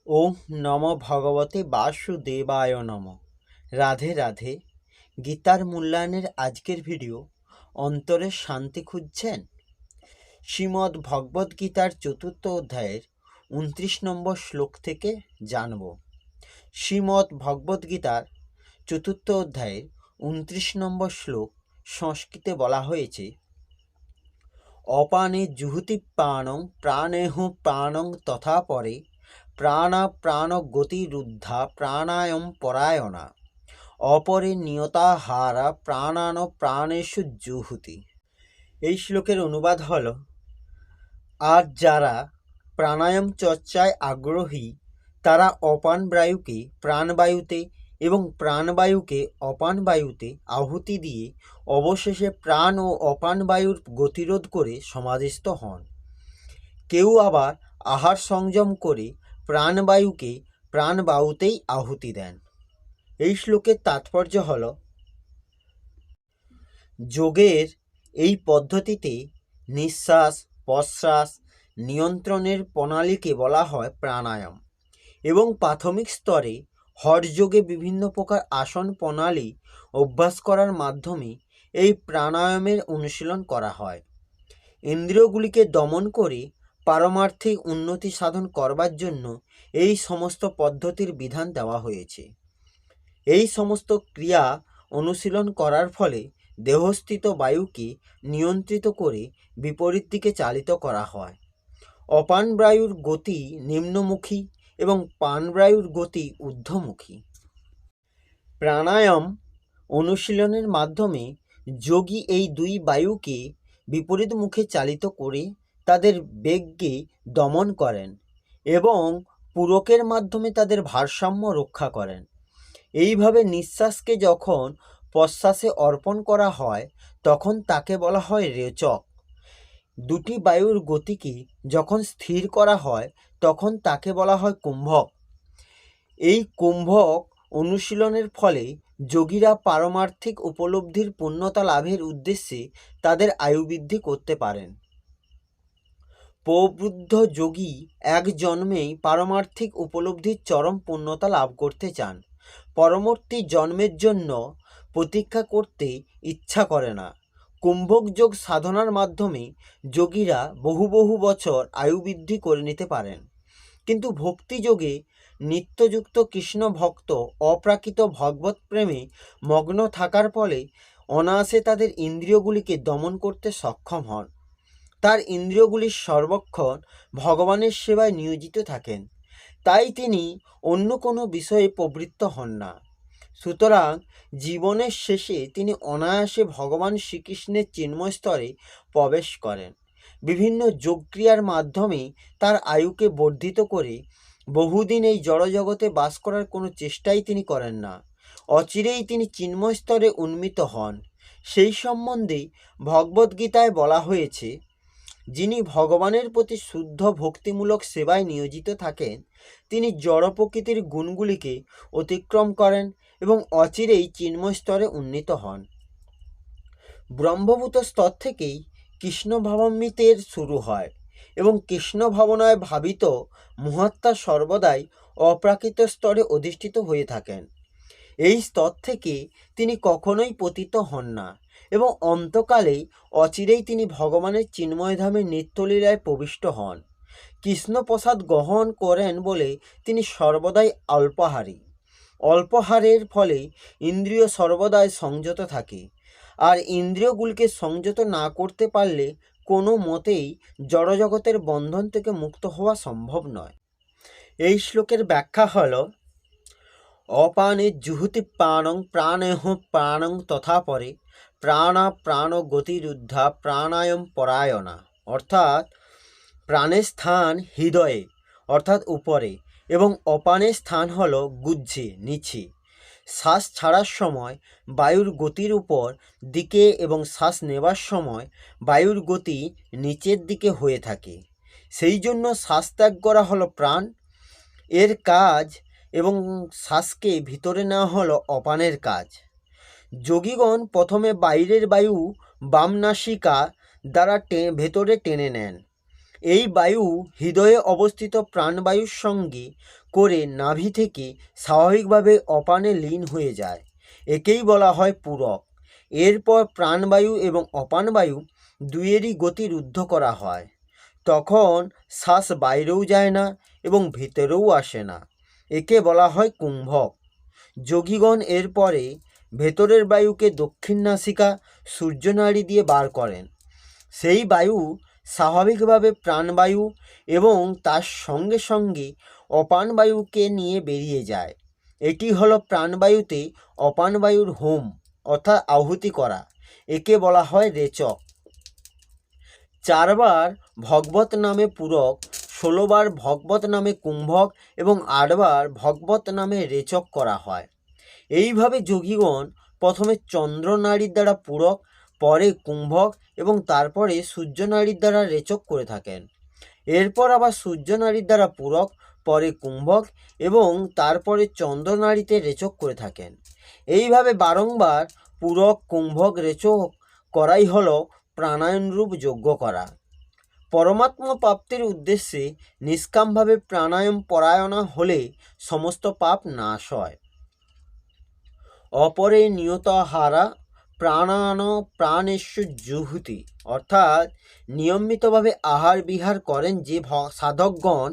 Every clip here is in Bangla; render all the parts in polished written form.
ওম নম ভগবতে বাসুদেবায় নম। রাধে রাধে। গীতার মূল্যায়নের আজকের ভিডিও অন্তরের শান্তি খুঁজছেন। শ্রীমদ্ ভগবদ্ গীতার ৪র্থ অধ্যায়ের ২৯ নম্বর শ্লোক থেকে জানব। শ্রীমদ্ ভগবদ্ গীতার ৪র্থ অধ্যায়ের ২৯ নম্বর শ্লোক সংস্কৃতে বলা হয়েছে, অপানে জুহুতি প্রাণং প্রাণেহ প্রাণং তথা পরে প্রাণা প্রাণ গতিরুদ্ধা প্রাণায়াম পরায়ণা অপরে নিয়তাহারা প্রাণান প্রাণেষু জুহুতি। এই শ্লোকের অনুবাদ হল, আর যারা প্রাণায়াম চর্চায় আগ্রহী তারা অপান বায়ুকে প্রাণবায়ুতে এবং প্রাণবায়ুকে অপান বায়ুতে আহুতি দিয়ে অবশেষে প্রাণ ও অপান বায়ুর গতিরোধ করে সমাধিস্থ হন। কেউ আবার আহার সংযম করে প্রাণবায়ুকে প্রাণবায়ুতেই আহুতি দেন। এই শ্লোকের তাৎপর্য হল, যোগের এই পদ্ধতিতে নিঃশ্বাস প্রশ্বাস নিয়ন্ত্রণের প্রণালীকে বলা হয় প্রাণায়াম এবং প্রাথমিক স্তরে হঠযোগে বিভিন্ন প্রকার আসন প্রণালী অভ্যাস করার মাধ্যমে এই প্রাণায়ামের অনুশীলন করা হয়। ইন্দ্রিয়গুলিকে দমন করে পারমার্থিক উন্নতি সাধন করবার জন্য এই সমস্ত পদ্ধতির বিধান দেওয়া হয়েছে। এই সমস্ত ক্রিয়া অনুশীলন করার ফলে দেহস্থিত বায়ুকে নিয়ন্ত্রিত করে বিপরীত দিকে চালিত করা হয়। অপান বায়ুর গতি নিম্নমুখী এবং প্রাণবায়ুর গতি ঊর্ধ্বমুখী। প্রাণায়াম অনুশীলনের মাধ্যমে যোগী এই দুই বায়ুকে বিপরীত মুখে চালিত করে তাদের বেগকে দমন করেন এবং পূরকের মাধ্যমে তাদের ভারসাম্য রক্ষা করেন। এইভাবে নিঃশ্বাসকে যখন প্রশ্বাসে অর্পণ করা হয় তখন তাকে বলা হয় রেচক। দুটি বায়ুর গতিকে যখন স্থির করা হয় তখন তাকে বলা হয় কুম্ভক। এই কুম্ভক অনুশীলনের ফলে যোগীরা পারমার্থিক উপলব্ধির পূর্ণতা লাভের উদ্দেশ্যে তাদের আয়ু বৃদ্ধি করতে পারেন। প্রবুদ্ধ যোগী এক জন্মেই পারমার্থিক উপলব্ধির চরম পূর্ণতা লাভ করতে চান, পরবর্তী জন্মের জন্য প্রতীক্ষা করতে ইচ্ছা করে না। কুম্ভক যোগ সাধনার মাধ্যমে যোগীরা বহু বহু বছর আয়ু বৃদ্ধি করে নিতে পারেন, কিন্তু ভক্তিযোগে নিত্যযুক্ত কৃষ্ণ ভক্ত অপ্রাকৃত ভগবত প্রেমে মগ্ন থাকার ফলে অনায়াসে তাদের ইন্দ্রিয়গুলিকে দমন করতে সক্ষম হন। তার ইন্দ্রিয়গুলি সর্বক্ষণ ভগবানের সেবায় নিয়োজিত থাকেন, তাই তিনি অন্য কোনো বিষয়ে প্রবৃত্ত হন না। সুতরাং জীবনের শেষে তিনি অনায়াসে ভগবান শ্রীকৃষ্ণের চিন্ময় স্তরে প্রবেশ করেন। বিভিন্ন যোগক্রিয়ার মাধ্যমে তার আয়ুকে বর্ধিত করে বহুদিন এই জড়জগতে বাস করার কোনো চেষ্টাই তিনি করেন না। অচিরেই তিনি চিন্ময় স্তরে উন্নীত হন। সেই সম্বন্ধে ভগবদ্গীতায় বলা হয়েছে, যিনি ভগবানের প্রতি শুদ্ধ ভক্তিমূলক সেবায় নিয়োজিত থাকেন তিনি জড় প্রকৃতির গুণগুলিকে অতিক্রম করেন এবং অচিরেই চিন্ময় স্তরে উন্নীত হন। ব্রহ্মভূত স্তর থেকেই কৃষ্ণ ভাবামৃতের শুরু হয় এবং কৃষ্ণ ভাবনায় ভাবিত মহাত্মা সর্বদাই অপ্রাকৃত স্তরে অধিষ্ঠিত হয়ে থাকেন। এই স্তর থেকে তিনি কখনোই পতিত হন না এবং অন্তকালে অচিরেই তিনি ভগবানের চিন্ময়ধামে নিত্যলীলায় প্রবিষ্ট হন। কৃষ্ণপ্রসাদ গ্রহণ করেন বলে তিনি সর্বদাই অল্পাহারী। অল্পাহারের ফলে ইন্দ্রিয় সর্বদাই সংযত থাকে, আর ইন্দ্রিয়গুলিকে সংযত না করতে পারলে কোনো মতেই জড়জগতের বন্ধন থেকে মুক্ত হওয়া সম্ভব নয়। এই শ্লোকের ব্যাখ্যা হল, অপানে জুহুতি প্রাণং প্রাণেহ প্রাণং তথা পরে প্রাণা প্রাণ গতিরুদ্ধা প্রাণায়াম পরায়ণা। অর্থাৎ প্রাণের স্থান হৃদয়ে অর্থাৎ উপরে এবং অপানের স্থান হল গুহ্যে নিচে। শ্বাস ছাড়ার সময় বায়ুর গতির উপর দিকে এবং শ্বাস নেবার সময় বায়ুর গতি নিচের দিকে হয়ে থাকে। সেই জন্য শ্বাস ত্যাগ করা হলো প্রাণ এর কাজ এবং শ্বাসকে ভিতরে নেওয়া হলো অপানের কাজ। যোগীগণ প্রথমে বাইরের বায়ু বাম নাসিকা দ্বারা ভেতরে টেনে নেন এই বায়ু হৃদয়ে অবস্থিত প্রাণবায়ুর সঙ্গে করে নাভি থেকে স্বাভাবিকভাবে অপানে লীন হয়ে যায়। একেই বলা হয় পূরক। এরপর প্রাণবায়ু এবং অপানবায়ু দুইয়েরই গতি রুদ্ধ করা হয়। তখন শ্বাস বাইরেও যায় না এবং ভিতরেও আসে না। একে বলা হয় কুম্ভক। যোগীগণ এরপরে ভেতরের বায়ুকে দক্ষিণ নাসিকা সূর্যনাড়ি দিয়ে বার করেন। সেই বায়ু স্বাভাবিকভাবে প্রাণবায়ু এবং তার সঙ্গে সঙ্গে অপানবায়ুকে নিয়ে বেরিয়ে যায়। এটি হলো প্রাণবায়ুতে অপানবায়ুর হোম অর্থাৎ আহুতি করা। একে বলা হয় রেচক। 4 বার ভগবত নামে পূরক, 16 বার ভগবত নামে কুম্ভক এবং 8 বার ভগবত নামে রেচক করা হয়। এইভাবে যোগীগণ প্রথমে চন্দ্রনাড়ির দ্বারা পূরক, পরে কুম্ভক এবং তারপরে সূর্যনাড়ির দ্বারা রেচক করে থাকেন। এরপর আবার সূর্যনাড়ির দ্বারা পূরক, পরে কুম্ভক এবং তারপরে চন্দ্রনাড়িতে রেচক করে থাকেন। এইভাবে বারংবার পূরক, কুম্ভক, রেচক করাই হলো প্রাণায়ামরূপ যজ্ঞ করা। পরমাত্মা প্রাপ্তির উদ্দেশ্যে নিষ্কামভাবে প্রাণায়াম পরায়ণা হলে সমস্ত পাপ নাশ হয়। অপরে নিয়তাহারা প্রাণান প্রাণেষু জুহুতি, অর্থাৎ নিয়মিতভাবে আহার বিহার করেন যে সাধকগণ,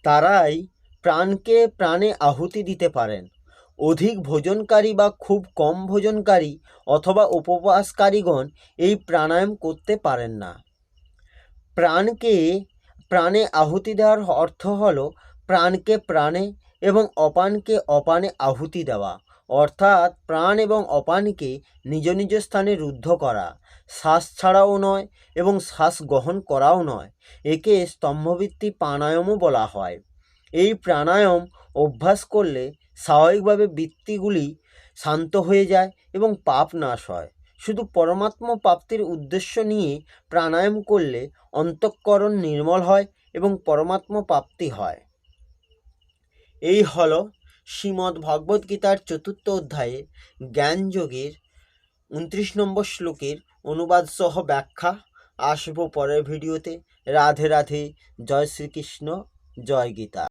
তারাই প্রাণকে প্রাণে আহুতি দিতে পারেন। অধিক ভোজনকারী বা খুব কম ভোজনকারী অথবা উপবাসকারীগণ এই প্রাণায়াম করতে পারেন না। প্রাণকে প্রাণে আহুতি দেওয়ার অর্থ হলো প্রাণকে প্রাণে এবং অপানকে অপানে আহুতি দেওয়া, অর্থাৎ প্রাণ এবং অপানকে নিজ নিজ স্থানে রুদ্ধ করা। শ্বাস ছাড়াও নয় এবং শ্বাস গ্রহণ করাও নয়। একে স্তম্ভভিত্তি প্রাণায়ামও বলা হয়। এই প্রাণায়াম অভ্যাস করলে স্বাভাবিকভাবে বৃত্তিগুলি শান্ত হয়ে যায় এবং পাপ নাশ হয়। শুধু পরমাত্মা প্রাপ্তির উদ্দেশ্য নিয়ে প্রাণায়াম করলে অন্তঃকরণ নির্মল হয় এবং পরমাত্মা প্রাপ্তি হয়। এই হল শ্রীমদ্ ভগবদ্গীতার 4th অধ্যায়ে জ্ঞানযোগের 29 নম্বর শ্লোকের অনুবাদ সহ ব্যাখ্যা। আসবো পরের ভিডিওতে। রাধে রাধে। জয় শ্রীকৃষ্ণ। জয় গীতা।